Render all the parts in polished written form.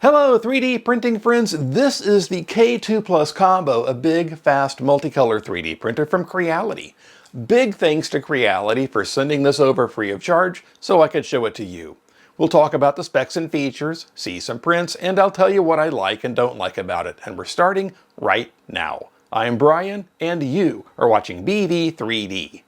Hello 3D printing friends, this is the K2 Plus Combo, a big, fast, multicolor 3D printer from Creality. Big thanks to Creality for sending this over free of charge so I could show it to you. We'll talk about the specs and features, see some prints, and I'll tell you what I like and don't like about it, and we're starting right now. I'm Brian, and you are watching BV3D.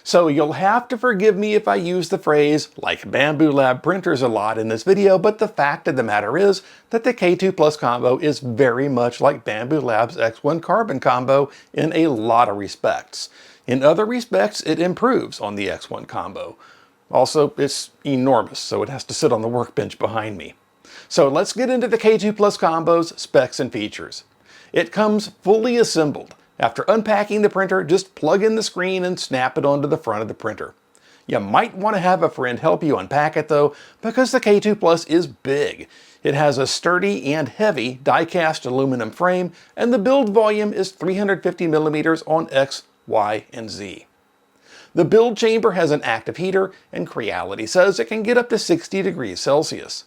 So you'll have to forgive me if I use the phrase like Bambu Lab printers a lot in this video, but the fact of the matter is that the K2 Plus Combo is very much like Bambu Lab's X1 Carbon Combo in a lot of respects. In other respects, it improves on the X1 Combo. Also, it's enormous, so it has to sit on the workbench behind me. So let's get into the K2 Plus Combo's specs and features. It comes fully assembled. After unpacking the printer, just plug in the screen and snap it onto the front of the printer. You might want to have a friend help you unpack it though, because the K2 Plus is big. It has a sturdy and heavy die-cast aluminum frame, and the build volume is 350 millimeters on X, Y, and Z. The build chamber has an active heater, and Creality says it can get up to 60 degrees Celsius.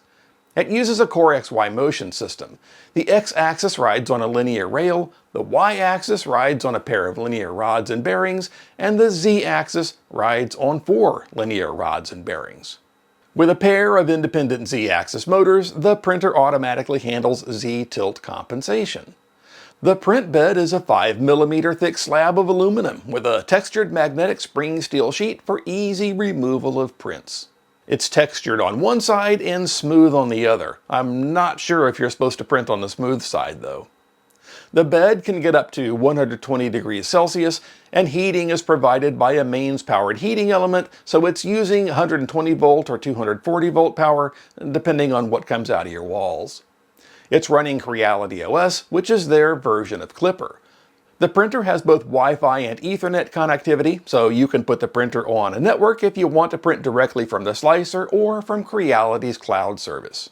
It uses a Core XY motion system. The X-axis rides on a linear rail, the Y-axis rides on a pair of linear rods and bearings, and the Z-axis rides on 4 linear rods and bearings. With a pair of independent Z-axis motors, the printer automatically handles Z-tilt compensation. The print bed is a 5mm thick slab of aluminum with a textured magnetic spring steel sheet for easy removal of prints. It's textured on one side and smooth on the other. I'm not sure if you're supposed to print on the smooth side though. The bed can get up to 120 degrees Celsius, and heating is provided by a mains-powered heating element, so it's using 120 volt or 240 volt power, depending on what comes out of your walls. It's running Creality OS, which is their version of Clipper. The printer has both Wi-Fi and Ethernet connectivity, so you can put the printer on a network if you want to print directly from the slicer or from Creality's cloud service.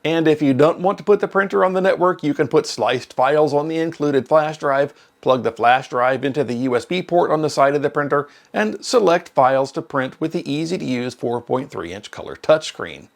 And if you don't want to put the printer on the network, you can put sliced files on the included flash drive, plug the flash drive into the USB port on the side of the printer, and select files to print with the easy-to-use 4.3-inch color touchscreen.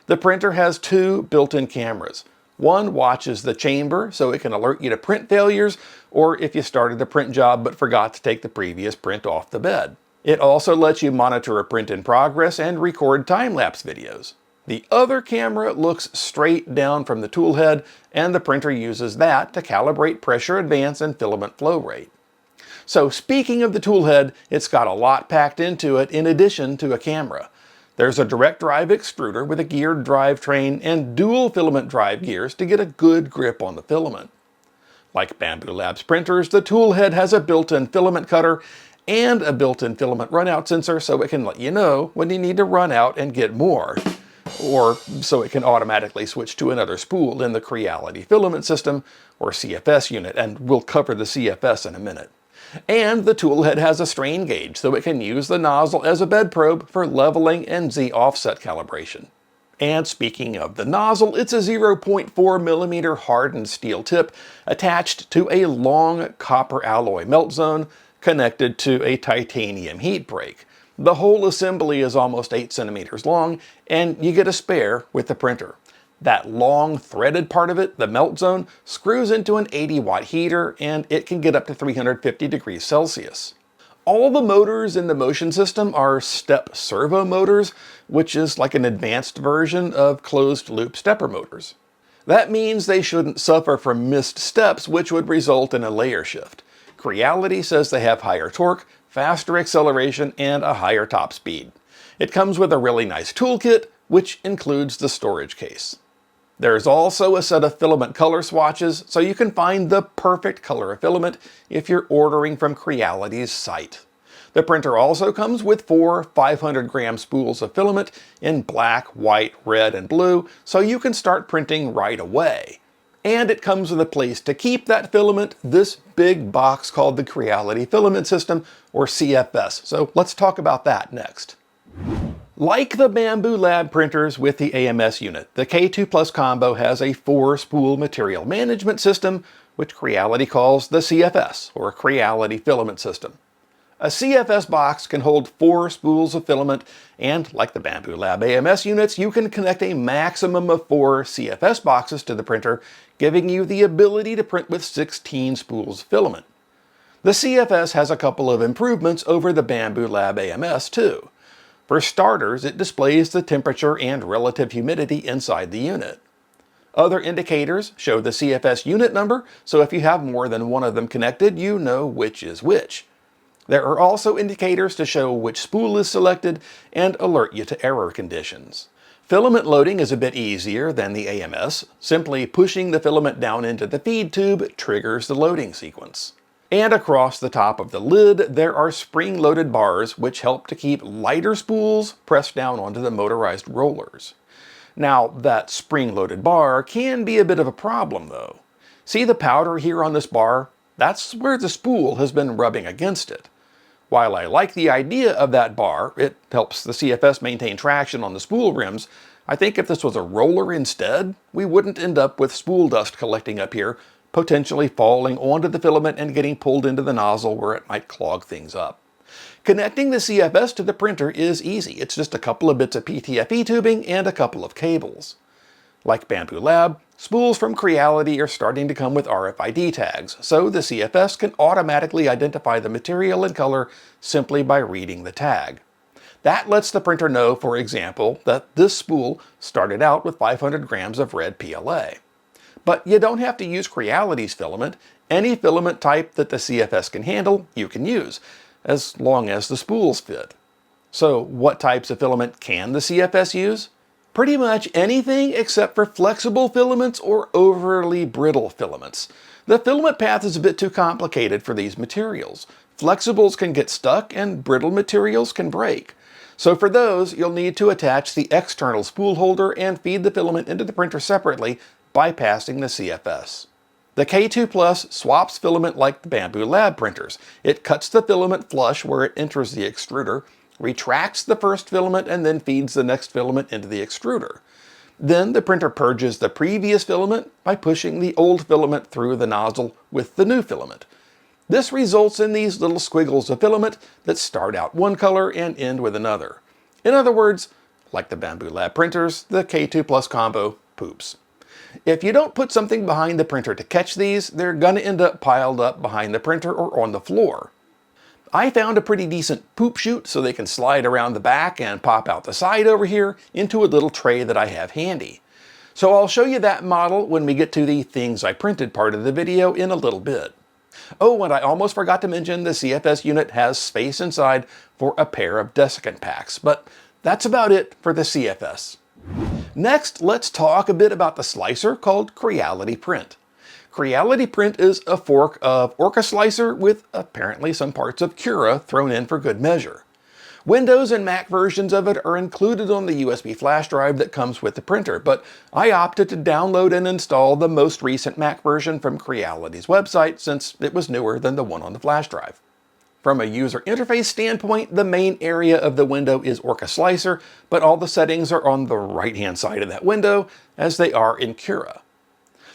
The printer has 2 built-in cameras. One watches the chamber so it can alert you to print failures, or if you started a print job but forgot to take the previous print off the bed. It also lets you monitor a print in progress and record time-lapse videos. The other camera looks straight down from the tool head, and the printer uses that to calibrate pressure advance and filament flow rate. So speaking of the tool head, it's got a lot packed into it in addition to a camera. There's a direct drive extruder with a geared drivetrain and dual filament drive gears to get a good grip on the filament. Like Bambu Lab's printers, the tool head has a built-in filament cutter and a built-in filament runout sensor so it can let you know when you need to run out and get more. Or so it can automatically switch to another spool in the Creality filament system or CFS unit, and we'll cover the CFS in a minute. And the tool head has a strain gauge so it can use the nozzle as a bed probe for leveling and Z offset calibration. And speaking of the nozzle, it's a 0.4mm hardened steel tip attached to a long copper alloy melt zone connected to a titanium heat break. The whole assembly is almost 8 centimeters long, and you get a spare with the printer. That long threaded part of it, the melt zone, screws into an 80-watt heater, and it can get up to 350 degrees Celsius. All the motors in the motion system are step servo motors, which is like an advanced version of closed-loop stepper motors. That means they shouldn't suffer from missed steps, which would result in a layer shift. Creality says they have higher torque, faster acceleration, and a higher top speed. It comes with a really nice toolkit, which includes the storage case. There's also a set of filament color swatches, so you can find the perfect color of filament if you're ordering from Creality's site. The printer also comes with 4 500-gram spools of filament in black, white, red, and blue, so you can start printing right away. And it comes with a place to keep that filament, this big box called the Creality Filament System, or CFS. So let's talk about that next. Like the Bambu Lab printers with the AMS unit, the K2 Plus Combo has a 4-spool material management system, which Creality calls the CFS, or Creality Filament System. A CFS box can hold 4 spools of filament, and like the Bambu Lab AMS units, you can connect a maximum of 4 CFS boxes to the printer, giving you the ability to print with 16 spools of filament. The CFS has a couple of improvements over the Bambu Lab AMS too. For starters, it displays the temperature and relative humidity inside the unit. Other indicators show the CFS unit number, so if you have more than one of them connected, you know which is which. There are also indicators to show which spool is selected and alert you to error conditions. Filament loading is a bit easier than the AMS. Simply pushing the filament down into the feed tube triggers the loading sequence. And across the top of the lid, there are spring-loaded bars which help to keep lighter spools pressed down onto the motorized rollers. Now, that spring-loaded bar can be a bit of a problem though. See the powder here on this bar? That's where the spool has been rubbing against it. While I like the idea of that bar, it helps the CFS maintain traction on the spool rims, I think if this was a roller instead, we wouldn't end up with spool dust collecting up here, potentially falling onto the filament and getting pulled into the nozzle where it might clog things up. Connecting the CFS to the printer is easy. It's just a couple of bits of PTFE tubing and a couple of cables. Like Bambu Lab, spools from Creality are starting to come with RFID tags, so the CFS can automatically identify the material and color simply by reading the tag. That lets the printer know, for example, that this spool started out with 500 grams of red PLA. But you don't have to use Creality's filament. Any filament type that the CFS can handle, you can use, as long as the spools fit. So what types of filament can the CFS use? Pretty much anything except for flexible filaments or overly brittle filaments. The filament path is a bit too complicated for these materials. Flexibles can get stuck and brittle materials can break. So for those, you'll need to attach the external spool holder and feed the filament into the printer separately, bypassing the CFS. The K2 Plus swaps filament like the Bambu Lab printers. It cuts the filament flush where it enters the extruder, retracts the first filament, and then feeds the next filament into the extruder. Then the printer purges the previous filament by pushing the old filament through the nozzle with the new filament. This results in these little squiggles of filament that start out one color and end with another. In other words, like the Bambu Lab printers, the K2 Plus combo poops. If you don't put something behind the printer to catch these, they're gonna end up piled up behind the printer or on the floor. I found a pretty decent poop chute so they can slide around the back and pop out the side over here into a little tray that I have handy. So I'll show you that model when we get to the things I printed part of the video in a little bit. Oh, and I almost forgot to mention the CFS unit has space inside for a pair of desiccant packs, but that's about it for the CFS. Next, let's talk a bit about the slicer called Creality Print. Creality Print is a fork of Orca Slicer with apparently some parts of Cura thrown in for good measure. Windows and Mac versions of it are included on the USB flash drive that comes with the printer, but I opted to download and install the most recent Mac version from Creality's website since it was newer than the one on the flash drive. From a user interface standpoint, the main area of the window is Orca Slicer, but all the settings are on the right-hand side of that window, as they are in Cura.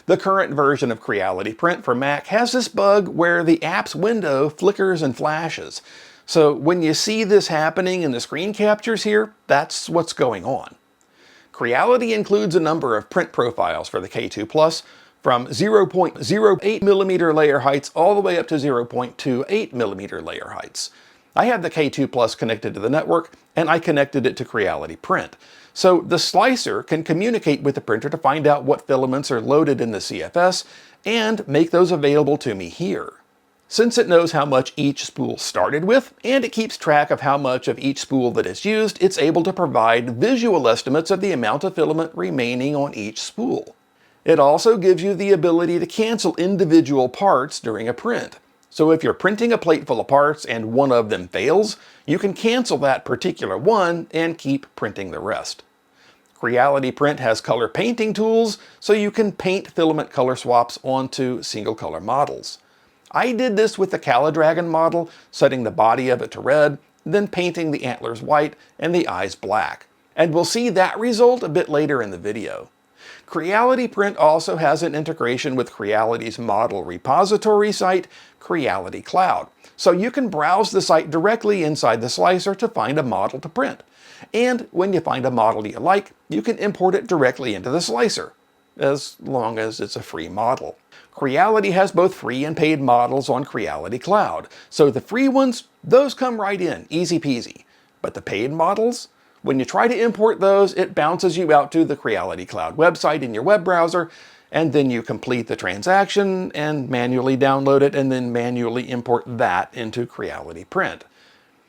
The current version of Creality Print for Mac has this bug where the app's window flickers and flashes. So when you see this happening in the screen captures here, that's what's going on. Creality includes a number of print profiles for the K2 Plus, from 0.08mm layer heights all the way up to 0.28mm layer heights. I have the K2 Plus connected to the network, and I connected it to Creality Print. So the slicer can communicate with the printer to find out what filaments are loaded in the CFS and make those available to me here. Since it knows how much each spool started with, and it keeps track of how much of each spool that is used, it's able to provide visual estimates of the amount of filament remaining on each spool. It also gives you the ability to cancel individual parts during a print. So if you're printing a plate full of parts and one of them fails, you can cancel that particular one and keep printing the rest. Creality Print has color painting tools, so you can paint filament color swaps onto single color models. I did this with the CaliDragon model, setting the body of it to red, then painting the antlers white and the eyes black. And we'll see that result a bit later in the video. Creality Print also has an integration with Creality's model repository site, Creality Cloud, so you can browse the site directly inside the slicer to find a model to print. And when you find a model you like, you can import it directly into the slicer, as long as it's a free model. Creality has both free and paid models on Creality Cloud, so the free ones, those come right in, easy peasy. But the paid models? When you try to import those, it bounces you out to the Creality Cloud website in your web browser, and then you complete the transaction and manually download it and then manually import that into Creality Print.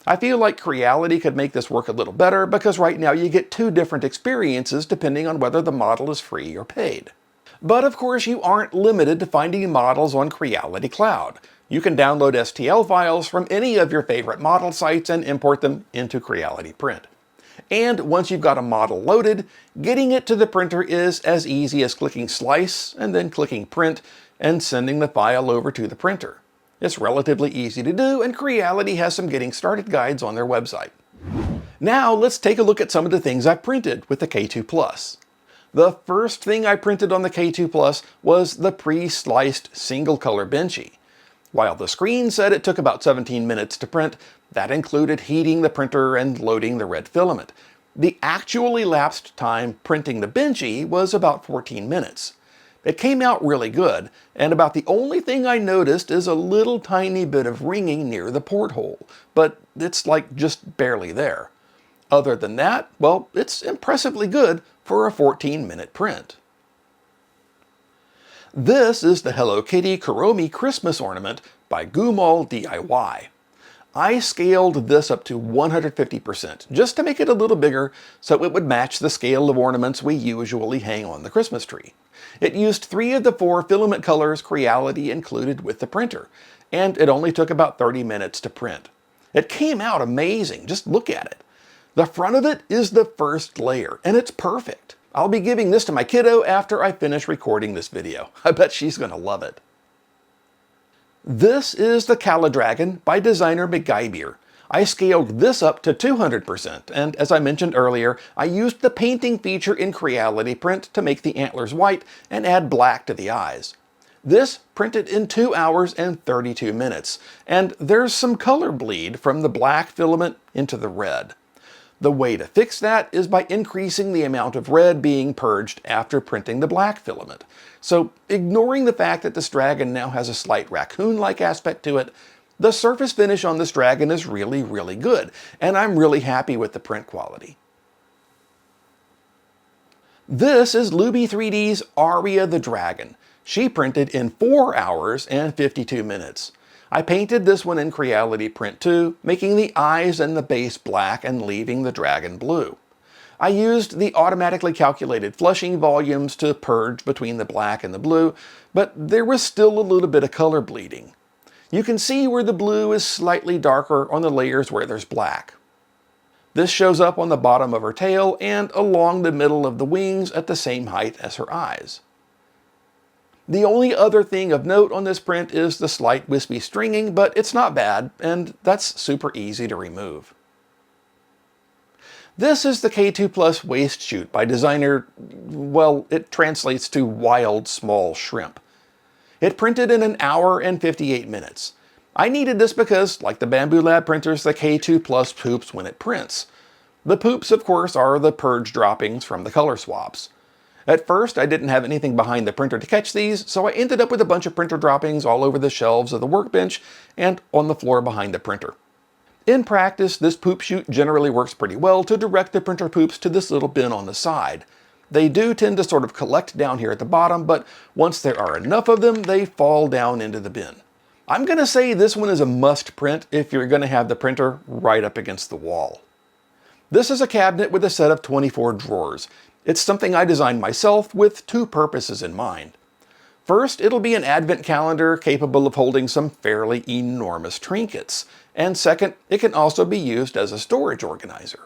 I feel like Creality could make this work a little better because right now you get two different experiences depending on whether the model is free or paid. But of course you aren't limited to finding models on Creality Cloud. You can download STL files from any of your favorite model sites and import them into Creality Print. And once you've got a model loaded, getting it to the printer is as easy as clicking Slice and then clicking Print and sending the file over to the printer. It's relatively easy to do, and Creality has some getting started guides on their website. Now let's take a look at some of the things I printed with the K2 Plus. The first thing I printed on the K2 Plus was the pre-sliced single color Benchy. While the screen said it took about 17 minutes to print, that included heating the printer and loading the red filament. The actual elapsed time printing the Benchy was about 14 minutes. It came out really good, and about the only thing I noticed is a little tiny bit of ringing near the porthole, but it's like just barely there. Other than that, well, it's impressively good for a 14-minute print. This is the Hello Kitty Kuromi Christmas ornament by Goomol DIY. I scaled this up to 150% just to make it a little bigger so it would match the scale of ornaments we usually hang on the Christmas tree. It used 3 of the 4 filament colors Creality included with the printer, and it only took about 30 minutes to print. It came out amazing, just look at it. The front of it is the first layer, and it's perfect. I'll be giving this to my kiddo after I finish recording this video. I bet she's gonna love it. This is the CaliDragon by designer McGybeer. I scaled this up to 200%, and as I mentioned earlier, I used the painting feature in Creality Print to make the antlers white and add black to the eyes. This printed in 2 hours and 32 minutes, and there's some color bleed from the black filament into the red. The way to fix that is by increasing the amount of red being purged after printing the black filament. So, ignoring the fact that this dragon now has a slight raccoon-like aspect to it, the surface finish on this dragon is really good, and I'm really happy with the print quality. This is Loubie 3D's Aria the Dragon. She printed in 4 hours and 52 minutes. I painted this one in Creality Print too, making the eyes and the base black and leaving the dragon blue. I used the automatically calculated flushing volumes to purge between the black and the blue, but there was still a little bit of color bleeding. You can see where the blue is slightly darker on the layers where there's black. This shows up on the bottom of her tail and along the middle of the wings at the same height as her eyes. The only other thing of note on this print is the slight wispy stringing, but it's not bad, and that's super easy to remove. This is the K2 Plus Waste Chute by designer, well, it translates to Wild Small Shrimp. It printed in 1 hour and 58 minutes. I needed this because, like the Bambu Lab printers, the K2 Plus poops when it prints. The poops, of course, are the purge droppings from the color swaps. At first, I didn't have anything behind the printer to catch these, so I ended up with a bunch of printer droppings all over the shelves of the workbench and on the floor behind the printer. In practice, this poop chute generally works pretty well to direct the printer poops to this little bin on the side. They do tend to sort of collect down here at the bottom, but once there are enough of them, they fall down into the bin. I'm going to say this one is a must print if you're going to have the printer right up against the wall. This is a cabinet with a set of 24 drawers. It's something I designed myself with 2 purposes in mind. First, it'll be an advent calendar capable of holding some fairly enormous trinkets. And second, it can also be used as a storage organizer.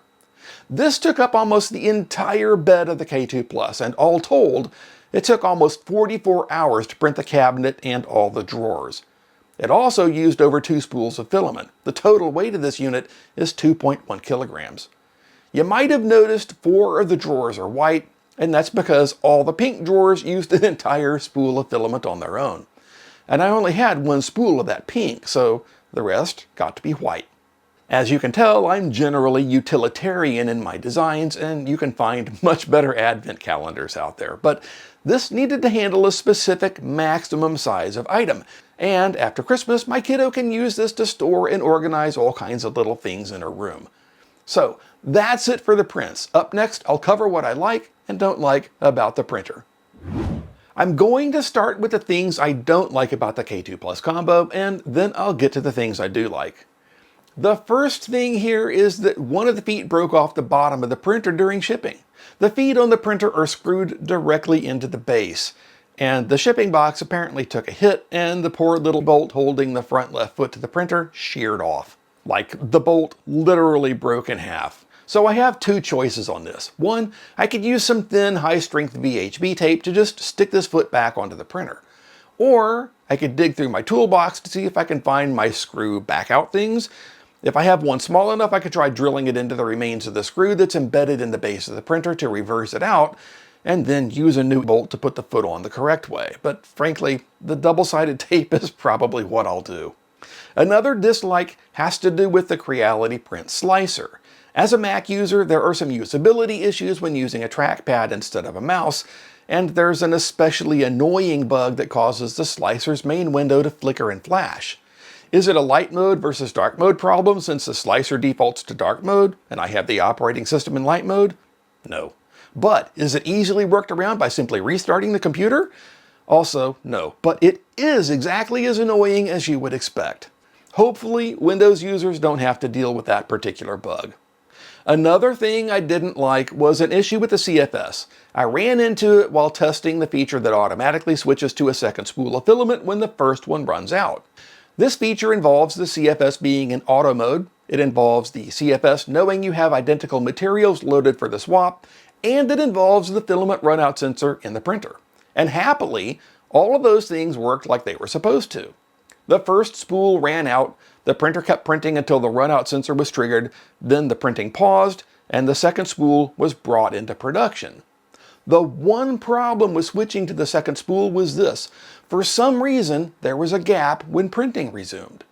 This took up almost the entire bed of the K2 Plus, and all told, it took almost 44 hours to print the cabinet and all the drawers. It also used over 2 spools of filament. The total weight of this unit is 2.1 kilograms. You might have noticed 4 of the drawers are white, And that's because all the pink drawers used an entire spool of filament on their own. And I only had one spool of that pink, so the rest got to be white. As you can tell, I'm generally utilitarian in my designs, and you can find much better advent calendars out there. But this needed to handle a specific maximum size of item. And after Christmas, my kiddo can use this to store and organize all kinds of little things in her room. So that's it for the prints. Up next, I'll cover what I like and don't like about the printer. I'm going to start with the things I don't like about the K2 Plus combo, and then I'll get to the things I do like. The first thing here is that one of the feet broke off the bottom of the printer during shipping. The feet on the printer are screwed directly into the base, and the shipping box apparently took a hit, and the poor little bolt holding the front left foot to the printer sheared off. Like, the bolt literally broke in half. So I have two choices on this. One, I could use some thin, high-strength VHB tape to just stick this foot back onto the printer. Or I could dig through my toolbox to see if I can find my screw back-out things. If I have one small enough, I could try drilling it into the remains of the screw that's embedded in the base of the printer to reverse it out, and then use a new bolt to put the foot on the correct way. But frankly, the double-sided tape is probably what I'll do. Another dislike has to do with the Creality print slicer. As a Mac user, there are some usability issues when using a trackpad instead of a mouse, and there's an especially annoying bug that causes the slicer's main window to flicker and flash. Is it a light mode versus dark mode problem since the slicer defaults to dark mode and I have the operating system in light mode? No. But is it easily worked around by simply restarting the computer? Also, no. But it is exactly as annoying as you would expect. Hopefully, Windows users don't have to deal with that particular bug. Another thing I didn't like was an issue with the CFS. I ran into it while testing the feature that automatically switches to a second spool of filament when the first one runs out. This feature involves the CFS being in auto mode, it involves the CFS knowing you have identical materials loaded for the swap, and it involves the filament runout sensor in the printer. And happily, all of those things worked like they were supposed to. The first spool ran out, the printer kept printing until the runout sensor was triggered, then the printing paused, and the second spool was brought into production. The one problem with switching to the second spool was this. For some reason, there was a gap when printing resumed.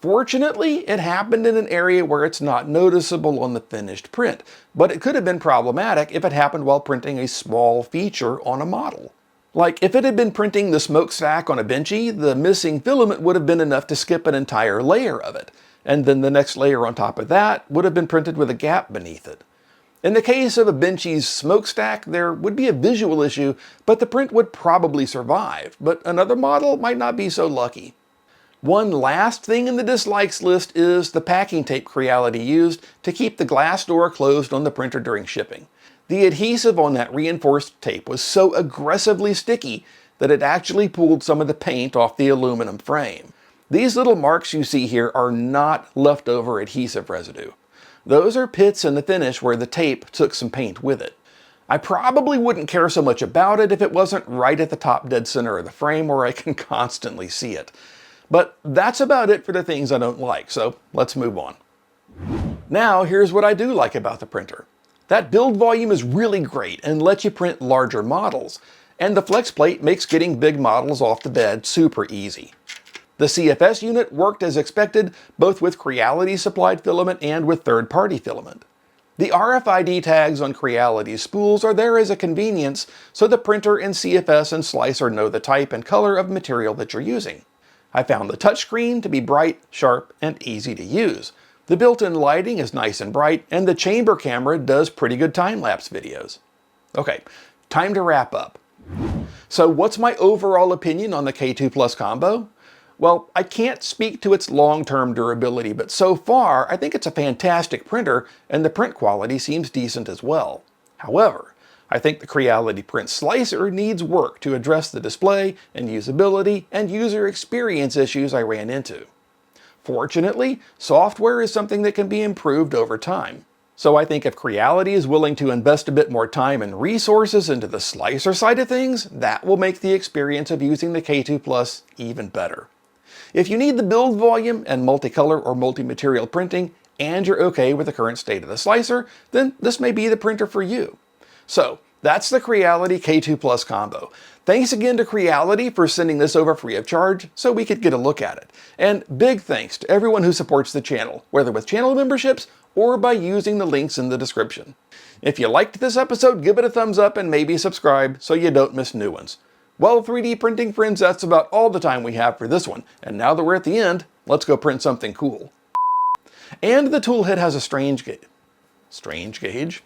Fortunately, it happened in an area where it's not noticeable on the finished print, but it could have been problematic if it happened while printing a small feature on a model. Like, if it had been printing the smokestack on a benchy, the missing filament would have been enough to skip an entire layer of it, and then the next layer on top of that would have been printed with a gap beneath it. In the case of a benchy's smokestack, there would be a visual issue, but the print would probably survive, but another model might not be so lucky. One last thing in the dislikes list is the packing tape Creality used to keep the glass door closed on the printer during shipping. The adhesive on that reinforced tape was so aggressively sticky that it actually pulled some of the paint off the aluminum frame. These little marks you see here are not leftover adhesive residue. Those are pits in the finish where the tape took some paint with it. I probably wouldn't care so much about it if it wasn't right at the top dead center of the frame where I can constantly see it. But that's about it for the things I don't like, so let's move on. Now here's what I do like about the printer. That build volume is really great and lets you print larger models, and the flex plate makes getting big models off the bed super easy. The CFS unit worked as expected, both with Creality supplied filament and with third-party filament. The RFID tags on Creality's spools are there as a convenience, so the printer and CFS and slicer know the type and color of material that you're using. I found the touchscreen to be bright, sharp, and easy to use. The built-in lighting is nice and bright, and the chamber camera does pretty good time-lapse videos. Okay, time to wrap up. So what's my overall opinion on the K2 Plus combo? Well, I can't speak to its long-term durability, but so far I think it's a fantastic printer and the print quality seems decent as well. However, I think the Creality print slicer needs work to address the display and usability and user experience issues I ran into. Fortunately, software is something that can be improved over time. So I think if Creality is willing to invest a bit more time and resources into the slicer side of things, that will make the experience of using the K2 Plus even better. If you need the build volume and multicolor or multi-material printing, and you're okay with the current state of the slicer, then this may be the printer for you. So, That's the Creality K2 Plus combo. Thanks again to Creality for sending this over free of charge so we could get a look at it. And big thanks to everyone who supports the channel, whether with channel memberships or by using the links in the description. If you liked this episode, give it a thumbs up and maybe subscribe so you don't miss new ones. Well, 3D printing friends, that's about all the time we have for this one. And now that we're at the end, let's go print something cool. And the tool head has a strange gauge.